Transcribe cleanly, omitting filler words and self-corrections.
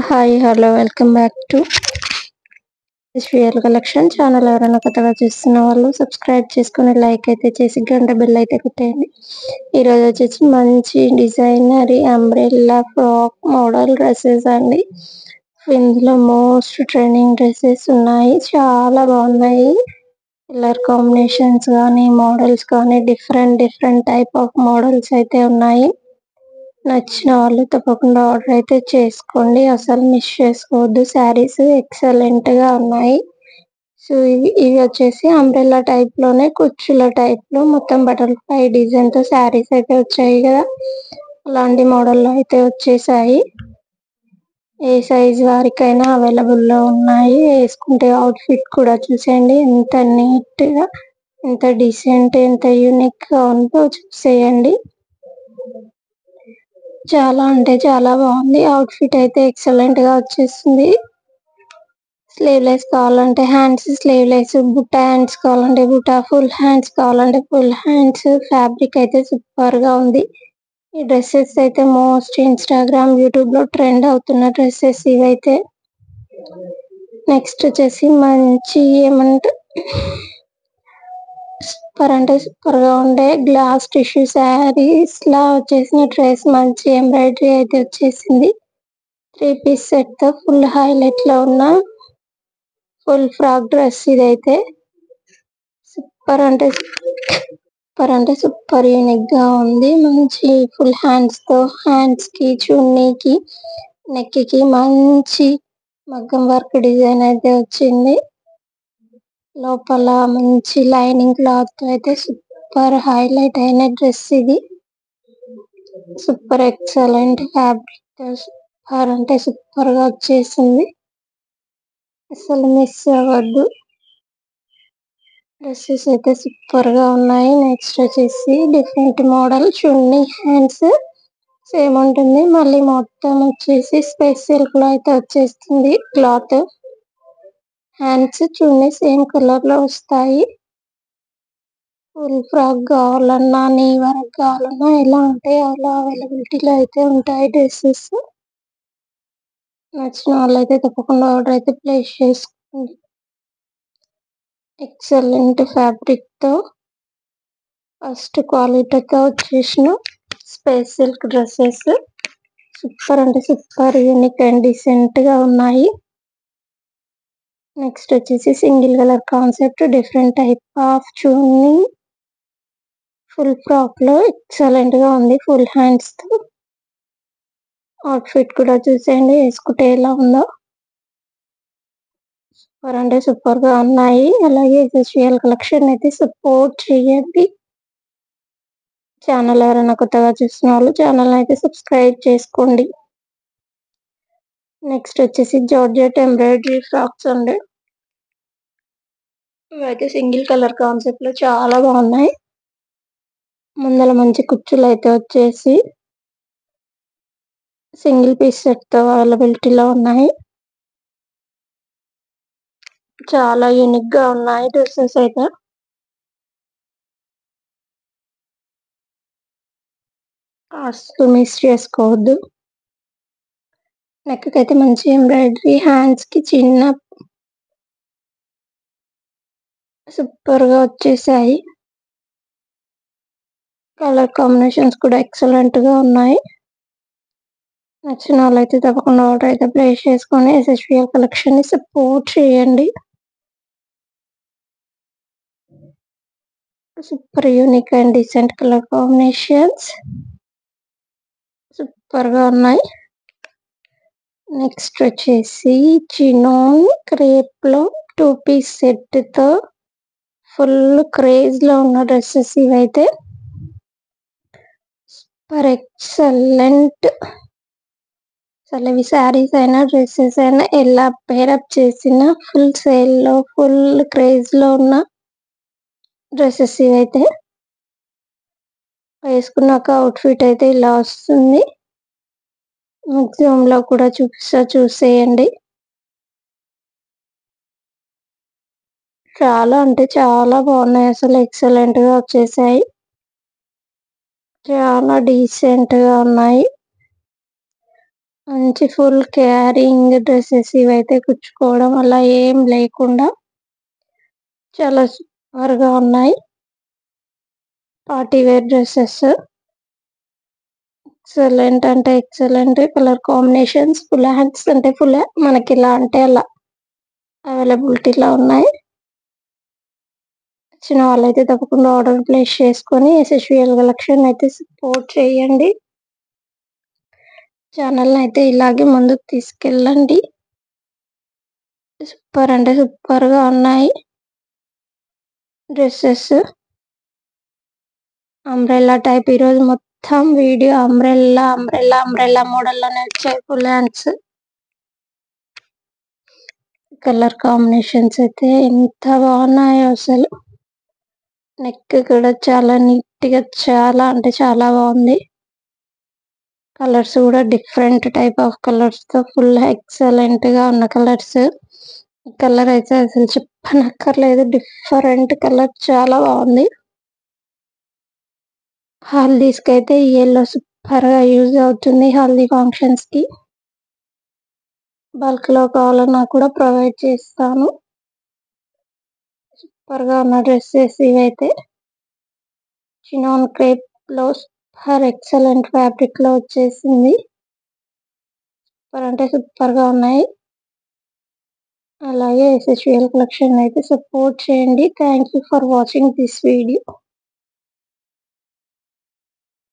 Hi hello welcome back to Sriyal collection channel. ఎవరైనా కొత్తగా చూస్తున్న వాళ్ళు సబ్స్క్రైబ్ చేసుకుని లైక్ అయితే చేసి గంట బెల్ అయితే కొట్టేయండి. ఈరోజు వచ్చేసి మంచి designery umbrella frock model dresses అండి. ఇందులో మోస్ట్ ట్రెండింగ్ డ్రెస్సెస్ ఉన్నాయి, చాలా బాగున్నాయి. కలర్ కాంబినేషన్స్ కానీ మోడల్స్ కానీ డిఫరెంట్ టైప్ ఆఫ్ మోడల్స్ అయితే ఉన్నాయి. నచ్చిన వాళ్ళు తప్పకుండా ఆర్డర్ అయితే చేసుకోండి, అసలు మిస్ చేసుకోవద్దు. శారీస్ ఎక్సలెంట్ గా ఉన్నాయి. సో ఇవి వచ్చేసి అంబ్రెల్లా టైప్ లోనే కుచ్చుల టైప్ లో మొత్తం బటర్ఫ్లై డిజైన్ తో శారీస్ అయితే వచ్చాయి కదా, అలాంటి మోడల్లో అయితే వచ్చేసాయి. ఏ సైజ్ వారికైనా అవైలబుల్ లో ఉన్నాయి. వేసుకుంటే అవుట్ ఫిట్ కూడా చూసేయండి, ఎంత నీట్ గా, ఎంత డీసెంట్, ఎంత యూనిక్ గా ఉందో చూసేయండి. చాలా అంటే చాలా బాగుంది. అవుట్ ఫిట్ అయితే ఎక్సలెంట్ గా వచ్చేసింది. స్లీవ్లెస్ కావాలంటే హ్యాండ్స్ స్లీవ్లెస్, బుట్ట హ్యాండ్స్ కావాలంటే బుట్ట, ఫుల్ హ్యాండ్స్ కావాలంటే ఫుల్ హ్యాండ్స్. ఫ్యాబ్రిక్ అయితే సూపర్ గా ఉంది. ఈ డ్రెస్సెస్ అయితే మోస్ట్ ఇన్స్టాగ్రామ్ యూట్యూబ్ లో ట్రెండ్ అవుతున్న డ్రెస్సెస్ ఇవైతే. నెక్స్ట్ వచ్చేసి మంచి ఏమంటే సూపర్ అంటే సూపర్ గా ఉండే గ్లాస్ టిష్యూ శారీస్ లా వచ్చేసిన డ్రెస్, మంచి ఎంబ్రాయిడరీ అయితే వచ్చేసింది. 3 పీస్ సెట్ తో ఫుల్ హైలైట్ లో ఉన్న ఫుల్ ఫ్రాక్ డ్రెస్ ఇదైతే. సూపర్ అంటే సూపర్ యూనిక్ గా ఉంది. మంచి ఫుల్ హ్యాండ్స్ తో, హ్యాండ్స్ కి, చున్నీకి, నెక్ కి మంచి మగ్గం వర్క్ డిజైన్ అయితే వచ్చింది. లోపల మంచి లైనింగ్ క్లాత్ తో అయితే సూపర్ హైలైట్ అయిన డ్రెస్ ఇది. సూపర్ ఎక్సలెంట్ ఫ్యాబ్రిక్ తో సూపర్ అంటే సూపర్ గా వచ్చేసింది, అసలు మిస్ అవ్వద్దు. డ్రెస్సెస్ అయితే సూపర్ గా ఉన్నాయి. నెక్స్ట్ వచ్చేసి డిఫరెంట్ మోడల్ చున్నీ, హ్యాండ్స్ సేమ్ ఉంటుంది, మళ్ళీ మొత్తం వచ్చేసి స్పేస్ సిల్క్ లో అయితే వచ్చేస్తుంది క్లాత్. హ్యాండ్స్ చున్నీ సేమ్ కలర్ లో వస్తాయి. ఫుల్ ఫ్రాక్ కావాలన్నా, నీ వరకు కావాలన్నా, ఎలా అంటే అలా అవైలబిలిటీలో అయితే ఉంటాయి డ్రెస్సెస్. నచ్చిన వాళ్ళు అయితే తప్పకుండా ఆర్డర్ అయితే ప్లేస్ చేసుకోండి. ఎక్సలెంట్ ఫ్యాబ్రిక్ తో ఫస్ట్ క్వాలిటీతో వచ్చేసిన స్పేస్ సిల్క్ డ్రెస్సెస్ సూపర్ అంటే సూపర్ యూనిక్ అండ్ డీసెంట్ గా ఉన్నాయి. నెక్స్ట్ వచ్చేసి single colour concept, different type of chunni, full frock లో ఎక్సలెంట్ గా ఉంది. ఫుల్ హ్యాండ్స్ తో అవుట్ ఫిట్ కూడా చూసేయండి, వేసుకుంటే ఎలా ఉందో. సూపర్ అంటే సూపర్ గా ఉన్నాయి. అలాగే శ్రీయల్ కలెక్షన్ అయితే సపోర్ట్ చేయండి. ఛానల్ ఎవరైనా కొత్తగా చూస్తున్న వాళ్ళు ఛానల్ అయితే సబ్స్క్రైబ్ చేసుకోండి. నెక్స్ట్ వచ్చేసి జార్జెట్ ఎంబ్రాయిడరీ ఫ్రాక్స్ అండి. ఇవైతే సింగిల్ కలర్ కాన్సెప్ట్ లో చాలా బాగున్నాయి. ముందర మంచి కుచ్చులు అయితే వచ్చేసి సింగిల్ పీస్ సెట్ తో అవైలబిలిటీలో ఉన్నాయి. చాలా యూనిక్ గా ఉన్నాయి డ్రెస్సెస్ అయితే. అసలు మిస్ చేసుకోవద్దు. నెక్ అయితే మంచి ఎంబ్రాయిడరీ, హ్యాండ్స్ కి చిన్న సూపర్ గా వచ్చేసాయి. కలర్ కాంబినేషన్స్ కూడా ఎక్సలెంట్ గా ఉన్నాయి. నచ్చిన వాళ్ళైతే తప్పకుండా ఆర్డర్ అయితే ప్లేస్ చేసుకొని ఎస్ఎస్విఎల్ కలెక్షన్ ని సపోర్ట్ చేయండి. Super unique and decent colour combinations super గా ఉన్నాయి. నెక్స్ట్ వచ్చేసి చినాన్ క్రేప్ లో 2 పీస్ సెట్ తో ఫుల్ క్రేజ్ లో ఉన్న డ్రెస్సెస్ ఇవైతే. Super excellent. అసలు ఇవి శారీస్ అయినా డ్రెస్సెస్ అయినా ఎలా పేరప్ చేసిన ఫుల్ సేల్ లో, ఫుల్ క్రేజ్ లో ఉన్న డ్రెస్సెస్ ఇవైతే. వేసుకున్నాక అవుట్ ఫిట్ అయితే ఇలా వస్తుంది. మ్యాక్సిమం లో కూడా చూసేయండి. చాలా అంటే చాలా బాగున్నాయి, అసలు ఎక్సలెంట్ గా వచ్చేసాయి. చాలా డీసెంట్ గా ఉన్నాయి. మంచి ఫుల్ క్యారింగ్ డ్రెస్సెస్ ఇవైతే కుచ్చుకోవడం అలా ఏం లేకుండా చాలా సూపర్ గా ఉన్నాయి. పార్టీ వేర్ డ్రెస్సెస్ ఎక్సలెంట్ అంటే excellent. Colour combinations full hands అంటే ఫుల్ మనకి ఇలా అంటే అలా అవైలబిలిటీలో ఉన్నాయి. వచ్చిన వాళ్ళైతే తప్పకుండా ఆర్డర్ ప్లేస్ చేసుకొని యశస్వి కలెక్షన్ అయితే సపోర్ట్ చేయండి. ఛానల్ అయితే ఇలాగే ముందుకు తీసుకెళ్ళండి. సూపర్ అంటే సూపర్ గా ఉన్నాయి డ్రెస్సెస్. అంబ్రెల్లా టైప్ ఈరోజు మొత్తం వీడియో అంబ్రెల్లా అంబ్రెల్లా అంబ్రెల్లా మోడల్లోనే వచ్చాయి ఫుల్ హ్యాండ్స్. కలర్ కాంబినేషన్స్ అయితే ఎంత బాగున్నాయో అసలు. నెక్ కూడా చాలా నీట్ గా చాలా అంటే చాలా బాగుంది. కలర్స్ కూడా డిఫరెంట్ టైప్ ఆఫ్ కలర్స్ తో ఫుల్ ఎక్సలెంట్ గా ఉన్న కలర్స్. కలర్ అయితే అసలు చెప్పనక్కర్లేదు, డిఫరెంట్ కలర్ చాలా బాగుంది. హల్దీస్ కి అయితే ఈ yellow సూపర్ గా యూజ్ అవుతుంది. హల్దీ ఫంక్షన్స్ కి బల్క్ లో కావాలన్నా కూడా ప్రొవైడ్ చేస్తాను. సూపర్ గా ఉన్న డ్రెస్సెస్ ఇవైతే చినాన్ క్రేప్ లో సూపర్ ఎక్సలెంట్ ఫ్యాబ్రిక్ లో వచ్చేసింది. సూపర్ అంటే సూపర్ గా ఉన్నాయి. అలాగే యశస్వి కలెక్షన్ అయితే సపోర్ట్ చేయండి. Thank you for watching this video.